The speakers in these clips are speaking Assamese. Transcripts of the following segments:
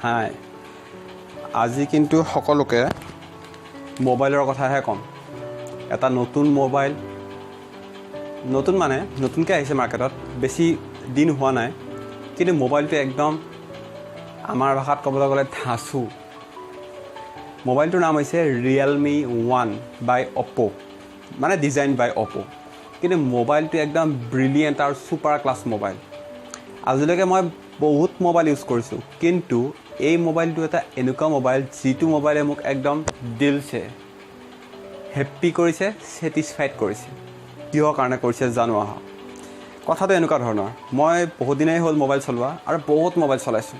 হাই আজি কিন্তু সকলোকে মোবাইলৰ কথাহে ক'ম এটা নতুন মোবাইল নতুন মানে নতুনকৈ আহিছে মাৰ্কেটত বেছি দিন হোৱা নাই কিন্তু মোবাইলটো একদম আমাৰ ভাষাত ক'বলৈ গ'লে ধাঁচু মোবাইলটোৰ নাম হৈছে Realme 1 বাই Oppo মানে ডিজাইন বাই Oppo কিন্তু মোবাইলটো একদম ব্ৰিলিয়েণ্ট আৰু ছুপাৰ ক্লাছ মোবাইল আজিলৈকে মই বহুত মোবাইল ইউজ কৰিছোঁ কিন্তু এই মোবাইলটো এটা এনেকুৱা মোবাইল যিটো মোবাইলে মোক একদম দিলছে হেপ্পী কৰিছে ছেটিছফাইড কৰিছে কিহৰ কাৰণে কৰিছে জানো আহা কথাটো এনেকুৱা ধৰণৰ মই বহুত দিনেই হ'ল মোবাইল চলোৱা আৰু বহুত মোবাইল চলাইছোঁ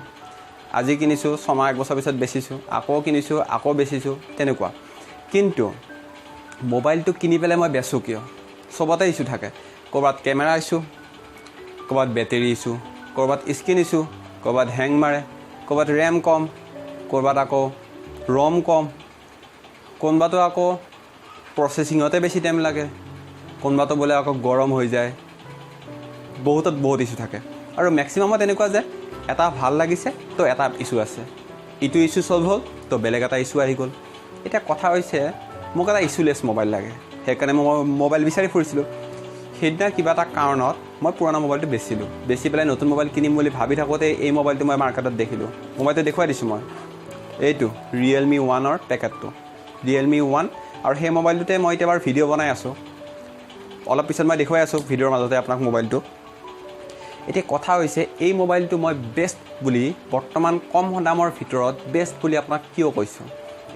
আজি কিনিছোঁ ছমাহ এক বছৰ পিছত বেচিছোঁ আকৌ কিনিছোঁ আকৌ বেচিছোঁ তেনেকুৱা কিন্তু মোবাইলটো কিনি পেলাই মই বেচোঁ কিয় চবতে ইছ্যু থাকে ক'ৰবাত কেমেৰা ইছ্যু ক'ৰবাত বেটেৰী ইছ্যু ক'ৰবাত স্ক্ৰীন ইছ্যু ক'ৰবাত হেং মাৰে ক'ৰবাত ৰেম কম ক'ৰবাত আকৌ ৰম কম কোনোবাটো আকৌ প্ৰচেছিঙতে বেছি টাইম লাগে কোনোবাটো বোলে আকৌ গৰম হৈ যায় বহুত ইছ্যু থাকে আৰু মেক্সিমামত এনেকুৱা যে এটা ভাল লাগিছে তো এটা ইছ্যু আছে ইটো ইছ্যু চল্ভ হ'ল তো বেলেগ এটা ইছ্যু আহি গ'ল এতিয়া কথা হৈছে মোক এটা ইছ্যুলেছ মোবাইল লাগে সেইকাৰণে মই মোবাইল বিচাৰি ফুৰিছিলোঁ সেইদিনা কিবা এটা কাৰণত মই পুৰণা মোবাইলটো বেচি পেলাই নতুন মোবাইল কিনিম বুলি ভাবি থাকোঁতে এই মোবাইলটো মই মাৰ্কেটত দেখিলোঁ মোবাইলটো দেখুৱাই দিছোঁ মই এইটো Realme 1ৰ পেকেটটো Realme 1 আৰু সেই মোবাইলটোতে মই এতিয়া বাৰু ভিডিঅ' বনাই আছোঁ অলপ পিছত মই দেখুৱাই আছোঁ ভিডিঅ'ৰ মাজতে আপোনাক মোবাইলটো এতিয়া কথা হৈছে এই মোবাইলটো মই বেষ্ট বুলি বৰ্তমান কম দামৰ ভিতৰত বেষ্ট বুলি আপোনাক কিয় কৈছোঁ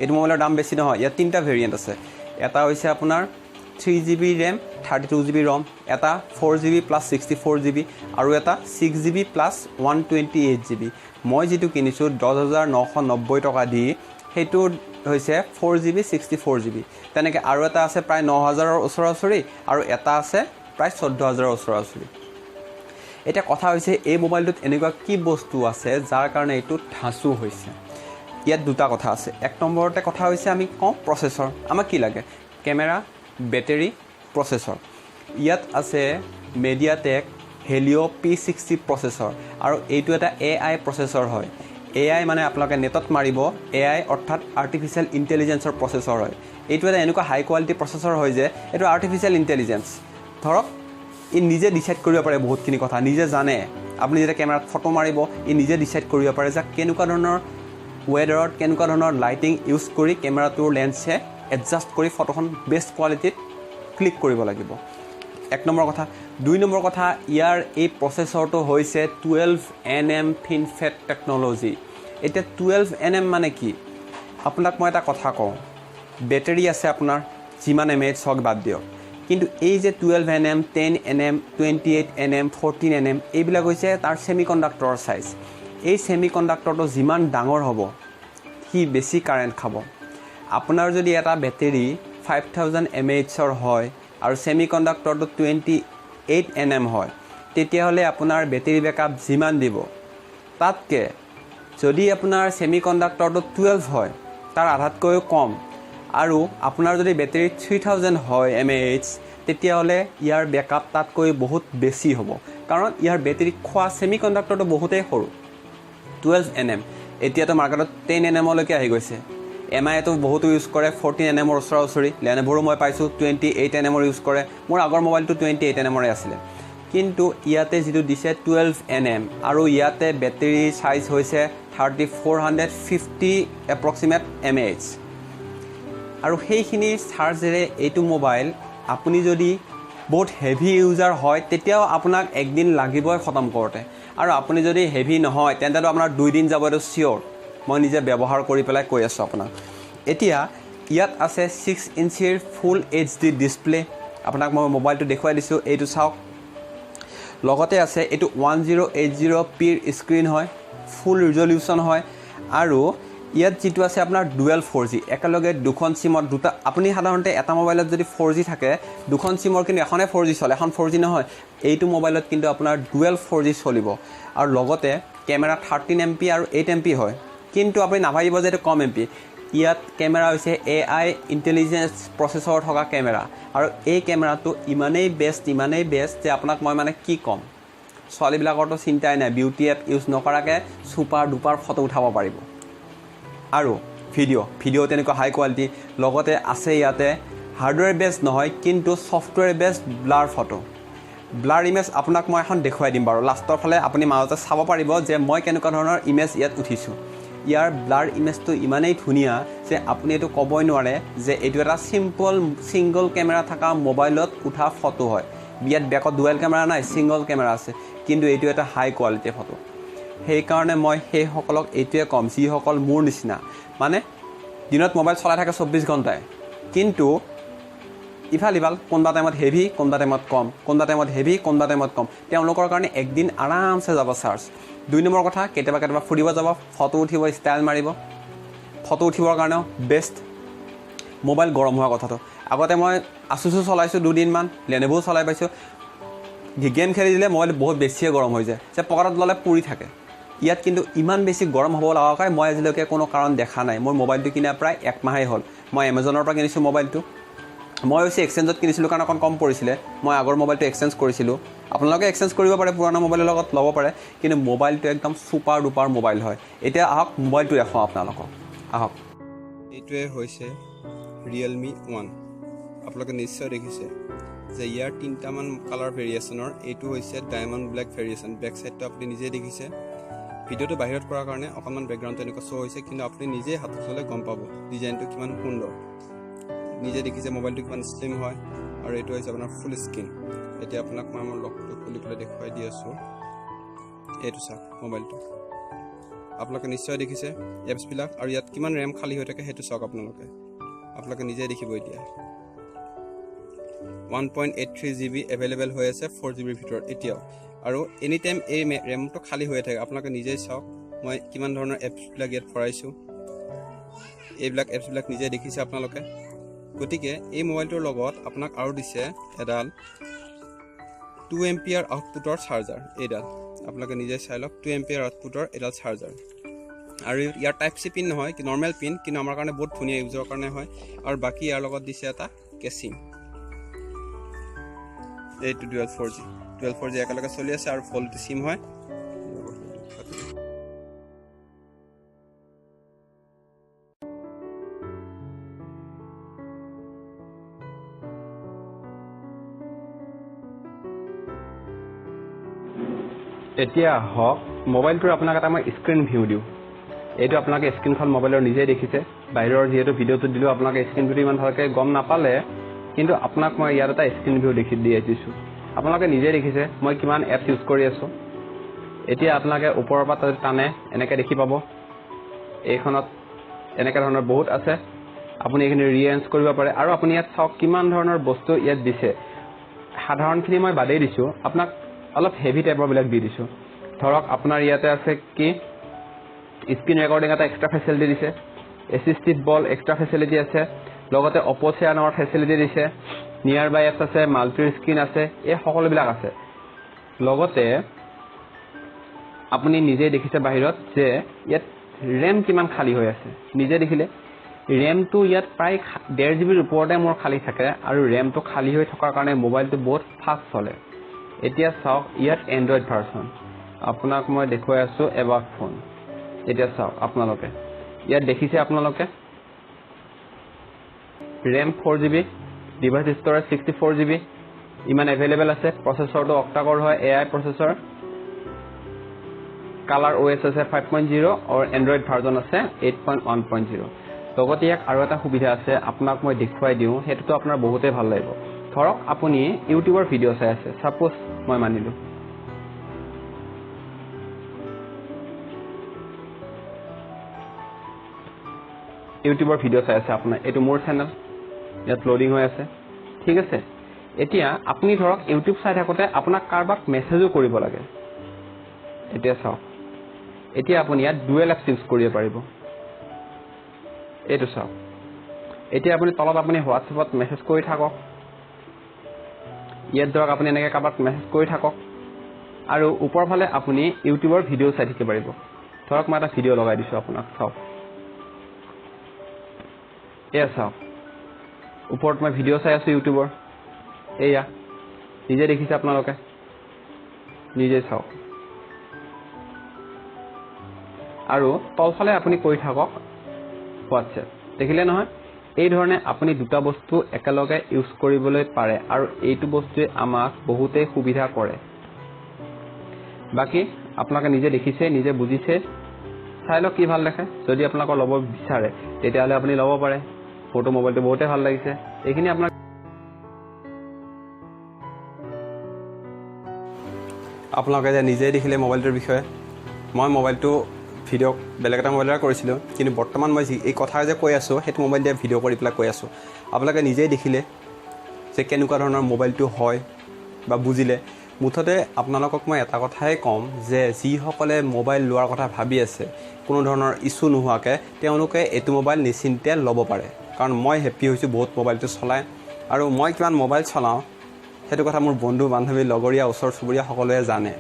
এইটো মোবাইলৰ দাম বেছি নহয় ইয়াত তিনিটা ভেৰিয়েণ্ট আছে এটা হৈছে আপোনাৰ 3GB ৰেম 32GB ৰম এটা 4GB প্লাছ 64GB আৰু এটা 6GB প্লাছ 128GB মই যিটো কিনিছোঁ 10,990 টকা দি সেইটো হৈছে 4GB 64GB তেনেকৈ আৰু এটা আছে প্ৰায় 9,000ৰ ওচৰা-ওচৰি আৰু এটা আছে প্ৰায় 14,000ৰ ওচৰা-ওচৰি এতিয়া কথা হৈছে এই মোবাইলটোত এনেকুৱা কি বস্তু আছে যাৰ কাৰণে এইটো ধাঁচু হৈছে ইয়াত দুটা কথা আছে এক নম্বৰতে কথা হৈছে আমি কওঁ প্ৰচেছৰ আমাক কি লাগে কেমেৰা বেটেৰী প্ৰচেছৰ ইয়াত আছে MediaTek Helio P60 প্ৰচেছৰ আৰু এইটো এটা AI প্ৰচেছৰ হয় AI মানে আপোনালোকে নেটত মাৰিব AI অৰ্থাৎ আৰ্টিফিচিয়েল ইণ্টেলিজেন্সৰ প্ৰচেছৰ হয় এইটো এটা এনেকুৱা হাই কোৱালিটি প্ৰচেছৰ হয় যে এইটো আৰ্টিফিচিয়েল ইণ্টেলিজেন্স ধৰক ই নিজে ডিচাইড কৰিব পাৰে বহুতখিনি কথা নিজে জানে আপুনি যেতিয়া কেমেৰাত ফটো মাৰিব ই নিজে ডিচাইড কৰিব পাৰে যে কেনেকুৱা ধৰণৰ ৱেডাৰত কেনেকুৱা ধৰণৰ লাইটিং ইউজ কৰি কেমেৰাটোৰ লেন্সে এডজাষ্ট কৰি ফটোখন বেষ্ট কোৱালিটিত ক্লিক কৰিব লাগিব এক নম্বৰ কথা দুই নম্বৰ কথা ইয়াৰ এই প্ৰচেছৰটো হৈছে 12nm FinFET টেকন'লজি এতিয়া 12nm মানে কি আপোনাক মই এটা কথা কওঁ বেটেৰী আছে আপোনাৰ যিমান mAh হওক বাদ দিয়ক কিন্তু এই যে 12nm 10nm 28nm 14nm এইবিলাক হৈছে তাৰ ছেমিকণ্ডাক্টৰৰ চাইজ এই ছেমিকণ্ডাক্টৰটো যিমান ডাঙৰ হ'ব সি বেছি কাৰেণ্ট খাব আপোনাৰ যদি এটা বেটেৰী 5000 mAhৰ হয় আৰু ছেমিকণ্ডাক্টৰটো 28nm হয় তেতিয়াহ'লে আপোনাৰ বেটেৰী বেকআপ যিমান দিব তাতকৈ যদি আপোনাৰ ছেমিকণ্ডাক্টৰটো 12 হয় তাৰ আধাতকৈও কম আৰু আপোনাৰ যদি বেটেৰী 3000 হয় mAh তেতিয়াহ'লে ইয়াৰ বেকআপ তাতকৈ বহুত বেছি হ'ব কাৰণ ইয়াৰ বেটেৰী খোৱা ছেমিকণ্ডাক্টৰটো বহুতেই সৰু 12nm এতিয়াতো মাৰ্কেটত 10nmলৈকে আহি গৈছে MIতো বহুতো ইউজ কৰে 14nmৰ ওচৰা-ওচৰি Lenovoৰো মই পাইছোঁ 28nmৰ ইউজ কৰে মোৰ আগৰ মোবাইলটো 28nmৰে আছিলে কিন্তু ইয়াতে যিটো দিছে 12nm আৰু ইয়াতে বেটেৰী চাইজ হৈছে 3450 এপ্ৰক্সিমেট mAh আৰু সেইখিনি চাৰ্জেৰে এইটো মোবাইল আপুনি যদি বহুত হেভি ইউজাৰ হয় তেতিয়াও আপোনাক একদিন লাগিবই খতম কৰোঁতে আৰু আপুনি যদি হেভি নহয় তেন্তেতো আপোনাৰ 2 দিন যাব এইটো চিয়'ৰ মই নিজে ব্যৱহাৰ কৰি পেলাই কৈ আছোঁ আপোনাক এতিয়া ইয়াত আছে 6 ইঞ্চিৰ ফুল HD ডিছপ্লে আপোনাক মই মোবাইলটো দেখুৱাই দিছোঁ এইটো চাওক লগতে আছে এইটো 1080p স্ক্ৰীন হয় ফুল ৰিজলিউশ্যন হয় আৰু ইয়াত যিটো আছে আপোনাৰ ডুৱেল 4G একেলগে দুখন চিমত দুটা আপুনি সাধাৰণতে এটা মোবাইলত যদি 4G থাকে দুখন চিমৰ কিন্তু এখনে 4G চলে এখন 4G নহয় এইটো মোবাইলত কিন্তু আপোনাৰ ডুৱেল 4G চলিব আৰু লগতে কেমেৰা 13MP আৰু 8MP হয় কিন্তু আপুনি নাভাবিব যে এইটো কম MP ইয়াত কেমেৰা হৈছে AI ইণ্টেলিজেন্স প্ৰচেছৰ থকা কেমেৰা আৰু এই কেমেৰাটো ইমানেই বেষ্ট যে আপোনাক মই মানে কি ক'ম ছোৱালীবিলাকৰতো চিন্তাই নাই, বিউটি এপ ইউজ নকৰাকৈ ছুপাৰ ডুপাৰ ফটো উঠাব পাৰিব। আৰু ভিডিঅ' তেনেকুৱা হাই কোৱালিটি, লগতে আছে ইয়াতে হাৰ্ডৱেৰ বেছ নহয় কিন্তু ছফ্টৱেৰ বেছ ব্লাৰ ফটো, ব্লাৰ ইমেজ আপোনাক মই এখন দেখুৱাই দিম বাৰু। লাষ্টৰ ফালে আপুনি মাজতে চাব পাৰিব যে মই কেনেকুৱা ধৰণৰ ইমেজ ইয়াত উঠিছোঁ। ইয়াৰ ব্লাৰ ইমেজটো ইমানেই ধুনীয়া যে আপুনি এইটো ক'বই নোৱাৰে যে এইটো এটা চিম্পল ছিংগল কেমেৰা থকা মোবাইলত উঠা ফটো হয়। ইয়াত বেকত ডুৱেল কেমেৰা নাই, ছিংগল কেমেৰা আছে, কিন্তু এইটো এটা হাই কোৱালিটি ফটো। সেইকাৰণে মই সেইসকলক এইটোৱে ক'ম যিসকল মোৰ নিচিনা, মানে দিনত মোবাইল চলাই থাকে 24 ঘণ্টাই, কিন্তু ইফাল কোনোবা টাইমত হেভি, কোনোবা টাইমত কম, কোনোবা টাইমত হেভি, কোনোবা টাইমত কম, তেওঁলোকৰ কাৰণে একদিন আৰামছে যাব চাৰ্জ। 2 নম্বৰ কথা, কেতিয়াবা ফুৰিব যাব, ফটো উঠিব, ষ্টাইল মাৰিব, ফটো উঠিবৰ কাৰণেও বেষ্ট। মোবাইল গৰম হোৱা কথাটো, আগতে মই আছুছো চলাইছোঁ 2 দিনমান, লেনেভোও চলাই পাইছোঁ। গেম খেলি দিলে মোবাইল বহুত বেছিয়ে গৰম হৈ যায়, যে পকেটত ল'লে পুৰি থাকে। ইয়াত কিন্তু ইমান বেছি গৰম হ'ব লগাকৈ মই আজিলৈকে কোনো কাৰণ দেখা নাই। মোৰ মোবাইলটো কিনা প্ৰায় 1 মাহেই হ'ল। মই এমাজনৰ পৰা কিনিছোঁ মোবাইলটো। মই হৈছে এক্সচেঞ্জত কিনিছিলোঁ কাৰণ অকণ কম পৰিছিলে, মই আগৰ মোবাইলটো এক্সচেঞ্জ কৰিছিলোঁ। আপোনালোকে এক্সচেঞ্জ কৰিব পাৰে, পুৰণা মোবাইলৰ লগত ল'ব পাৰে, কিন্তু মোবাইলটো একদম ছুপাৰ ডুপাৰ মোবাইল হয়। এতিয়া আহক মোবাইলটো দেখুৱাওঁ আপোনালোকক, আহক। এইটোৱে হৈছে ৰিয়েলমি 1। আপোনালোকে নিশ্চয় দেখিছে যে ইয়াৰ 3টামান কালাৰ ভেৰিয়েশ্যনৰ এইটো হৈছে ডায়মণ্ড ব্লেক ভেৰিয়েশ্যন। বেক চাইডটো আপুনি নিজেই দেখিছে। ভিডিঅ'টো বাহিৰত কৰাৰ কাৰণে অকণমান বেকগ্ৰাউণ্ডটো এনেকুৱা শ্ব' হৈছে, কিন্তু আপুনি নিজেই হাতত ল'লে গম পাব ডিজাইনটো কিমান সুন্দৰ। নিজে দেখিছে মোবাইলটো কিমান স্লিম হয়, আৰু এইটো হৈছে আপোনাৰ ফুল স্ক্ৰীন। এতিয়া আপোনাক মই মোৰ লগটো খুলি পেলাই দেখুৱাই দি আছোঁ। এইটো চাওক মোবাইলটো, আপোনালোকে নিশ্চয় দেখিছে এপছবিলাক, আৰু ইয়াত কিমান ৰেম খালী হৈ থাকে সেইটো চাওক আপোনালোকে নিজেই দেখিব। এতিয়া 1.83 GB এভেইলেবল হৈ আছে 4 GB ভিতৰত এতিয়াও, আৰু এনি টাইম এই ৰেমটো খালী হৈ থাকে। আপোনালোকে নিজেই চাওক মই কিমান ধৰণৰ এপছবিলাক ইয়াত ভৰাইছোঁ। এইবিলাক এপছবিলাক নিজেই দেখিছে আপোনালোকে। গতিকে এই মোবাইলটোৰ লগত আপোনাক আৰু দিছে এডাল 2 এম্পিয়াৰ আউটপুটৰ চাৰ্জাৰ। এইডাল আপোনালোকে নিজে চাই লওক, 2 এম্পিয়াৰ আউটপুটৰ এডাল চাৰ্জাৰ। আৰু ইয়াৰ টাইপ চি পিন নহয়, নৰ্মেল পিন, কিন্তু আমাৰ কাৰণে বহুত ধুনীয়া ইউজৰ কাৰণে হয়। আৰু বাকী ইয়াৰ লগত দিছে এটা কেচিং। এইটো 12 4G একেলগে চলি আছে, আৰু ফল্টি চিম হয়। এতিয়া আহক মোবাইলটোৰ আপোনাক এটা মই স্ক্ৰীন ভিউ দিওঁ। এইটো আপোনালোকে স্ক্ৰীনখন মোবাইলৰ নিজেই দেখিছে। বাহিৰৰ যিহেতু ভিডিঅ'টো দিলোঁ, আপোনালোকে স্ক্ৰীন ভিউ ইমান ভালকৈ গম নাপালে, কিন্তু আপোনাক মই ইয়াত এটা স্ক্ৰীন ভিউ দি দিছোঁ। আপোনালোকে নিজেই দেখিছে মই কিমান এপছ ইউজ কৰি আছোঁ। এতিয়া আপোনালোকে ওপৰৰ পৰা টানে এনেকৈ দেখি পাব। এইখনত এনেকুৱা ধৰণৰ বহুত আছে, আপুনি এইখিনি ৰিএৰেঞ্জ কৰিব পাৰে। আৰু আপুনি ইয়াত চাওক কিমান ধৰণৰ বস্তু ইয়াত দিছে। সাধাৰণখিনি মই বাদেই দিছোঁ, আপোনাক অলপ হেভি টাইপৰবিলাক দি দিছোঁ। ধৰক আপোনাৰ ইয়াতে আছে কি স্ক্ৰীন ৰেকৰ্ডিং এটা এক্সট্ৰা ফেচিলিটি দিছে, এছিষ্টিভ বল এক্সট্ৰা ফেচিলিটি আছে, লগতে অপ' চেয়াৰ নামৰ ফেচিলিটি দিছে, নিয়াৰ বাই এপছ আছে, মাল্টি স্ক্ৰীন আছে, এই সকলোবিলাক আছে। লগতে আপুনি নিজেই দেখিছে বাহিৰত যে ইয়াত ৰেম কিমান খালী হৈ আছে, নিজে দেখিলে। ৰেমটো ইয়াত প্ৰায় 1.5 GB ওপৰতে মোৰ খালী থাকে, আৰু ৰেমটো খালী হৈ থকাৰ কাৰণে মোবাইলটো বহুত ফাষ্ট চলে। এতিয়া চাওক ইয়াত এণ্ড্ৰইড ভাৰ্চন, আপোনাক মই দেখুৱাই আছোঁ এবাক ফোন। এতিয়া চাওক আপোনালোকে ইয়াত দেখিছে, আপোনালোকে RAM 4 GB, device storage 64 GB ইমান এভেইলেবল আছে। প্ৰচেছৰটো অক্টাক'ৰ হয়, AI প্ৰচেছৰ। কালাৰ OS আছে 5.0, আৰু এণ্ড্ৰইড ভাৰ্জন আছে 8.1.0। লগতে ইয়াক আৰু এটা সুবিধা আছে, আপোনাক মই দেখুৱাই দিওঁ, সেইটোতো আপোনাৰ বহুতেই ভাল লাগিব। ধৰক আপুনি ইউটিউবৰ ভিডিঅ' চাই আছে, ছাপ'জ মই মানিলোঁ, ইউটিউবৰ ভিডিঅ' চাই আছে আপোনাৰ, এইটো মোৰ চেনেল, ইয়াত লোডিং হৈ আছে, ঠিক আছে। এতিয়া আপুনি ধৰক ইউটিউব চাই থাকোঁতে আপোনাক কাৰোবাক মেছেজো কৰিব লাগে। এতিয়া চাওক, এতিয়া আপুনি ইয়াত ডুৱেল এপছ ইউজ কৰিব পাৰিব। এইটো চাওক, এতিয়া আপুনি তলত আপুনি হোৱাটছএপত মেছেজ কৰি থাকক, ইয়াত ধৰক আপুনি এনেকৈ কাৰোবাক মেছেজ কৰি থাকক, আৰু ওপৰৰ ফালে আপুনি ইউটিউবৰ ভিডিঅ' চাই থাকিব পাৰিব। ধৰক মই এটা ভিডিঅ' লগাই দিছোঁ আপোনাক, চাওক এয়া চাওক, ওপৰত মই ভিডিঅ' চাই আছোঁ ইউটিউবৰ, এয়া নিজে দেখিছে আপোনালোকে। নিজে চাওক আৰু তলফালে আপুনি কৰি থাকক হোৱাটছএপ দেখিলে নহয় এই ধৰণে আপুনি দুটা বস্তু একেলগে ইউজ কৰিবলৈ পাৰে আৰু এইটো বস্তুৱে আমাক বহুতেই সুবিধা কৰে বাকি আপোনালোকে নিজে দেখিছে নিজে বুজিছে চাই লওক কি ভাল দেখে যদি আপোনালোকৰ ল'ব বিচাৰে তেতিয়াহ'লে আপুনি ল'ব পাৰে ফটো মোবাইলটো বহুতে ভাল লাগিছে এইখিনি আপোনাক আপোনালোকে যে নিজে দেখিলে মোবাইলটোৰ বিষয়ে মই মোবাইলটো ভিডিঅ' বেলেগ এটা মোবাইলৰ কৰিছিলোঁ কিন্তু বৰ্তমান মই এই কথা যে কৈ আছোঁ সেইটো মোবাইল দিয়ে ভিডিঅ' কৰি পেলাই কৈ আছোঁ আপোনালোকে নিজেই দেখিলে যে কেনেকুৱা ধৰণৰ মোবাইলটো হয় বা বুজিলে মুঠতে আপোনালোকক মই এটা কথাই ক'ম যে যিসকলে মোবাইল লোৱাৰ কথা ভাবি আছে কোনো ধৰণৰ ইছ্যু নোহোৱাকৈ তেওঁলোকে এইটো মোবাইল নিশ্চিন্তে ল'ব পাৰে কাৰণ মই হেপ্পী হৈছোঁ বহুত মোবাইলটো চলাই আৰু মই কিমান মোবাইল চলাওঁ সেইটো কথা মোৰ বন্ধু বান্ধৱী লগৰীয়া ওচৰ চুবুৰীয়া সকলোৱে জানে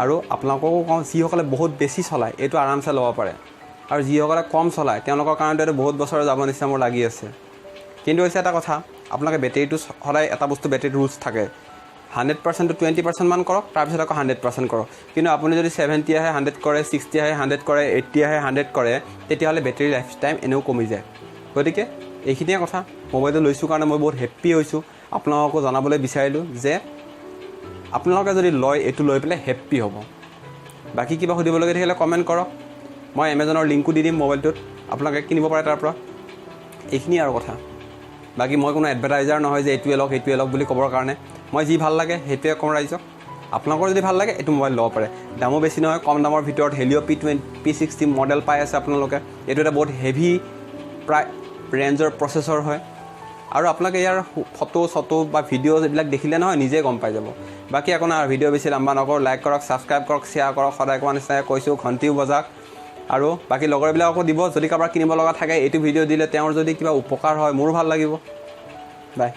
আৰু আপোনালোককো কওঁ যিসকলে বহুত বেছি চলায় এইটো আৰামছে ল'ব পাৰে আৰু যিসকলে কম চলায় তেওঁলোকৰ কাৰণেতো এইটো বহুত বছৰ যাব নিচিনা মোৰ লাগি আছে কিন্তু হৈছে এটা কথা আপোনালোকে বেটেৰীটো সদায় এটা বস্তু বেটেৰীৰ ৰুলছ থাকে 100% to 20% মান কৰক তাৰপিছত আকৌ 100% কৰক কিন্তু আপুনি যদি 70 আহে 100 কৰে 60 আহে 100 কৰে 80 আহে 100 কৰে তেতিয়াহ'লে বেটেৰী লাইফ টাইম এনেও কমি যায় গতিকে এইখিনিয়ে কথা মোবাইলটো লৈছোঁ কাৰণে মই বহুত হেপ্পী হৈছোঁ আপোনালোককো জনাবলৈ বিচাৰিলোঁ যে আপোনালোকে যদি লয় এইটো লৈ পেলাই হেপ্পী হ'ব বাকি কিবা সুধিবলগীয়া থাকিলে কমেণ্ট কৰক মই এমাজনৰ লিংকো দি দিম মোবাইলটোত আপোনালোকে কিনিব পাৰে তাৰ পৰা এইখিনি আৰু কথা বাকি মই কোনো এডভাৰটাইজাৰ নহয় যে এইটোৱে লওক বুলি ক'বৰ কাৰণে মই যি ভাল লাগে সেইটোৱে কম ৰাইজক আপোনালোকৰ যদি ভাল লাগে এইটো মোবাইল ল'ব পাৰে দামো বেছি নহয় কম দামৰ ভিতৰত হেলিঅ' P60 মডেল পাই আছে আপোনালোকে এইটো এটা বহুত হেভি প্ৰায় ৰেঞ্জৰ প্ৰচেছৰ হয় আৰু আপোনালোকে ইয়াৰ ফটো বা ভিডিঅ' এইবিলাক দেখিলে নহয় নিজে গম পাই যাব বাকি একো নাই ভিডিঅ' বেছি লম্বা নকৰোঁ লাইক কৰক ছাবস্ক্ৰাইব কৰক শ্বেয়াৰ কৰক সদায় কোৱা নিচিনাকৈ কৈছোঁ ঘণ্টিও বজাওক আৰু বাকি লগৰবিলাককো দিব যদি কাৰোবাৰ কিনিব লগা থাকে এইটো ভিডিঅ' দিলে তেওঁৰ যদি কিবা উপকাৰ হয় মোৰো ভাল লাগিব বাই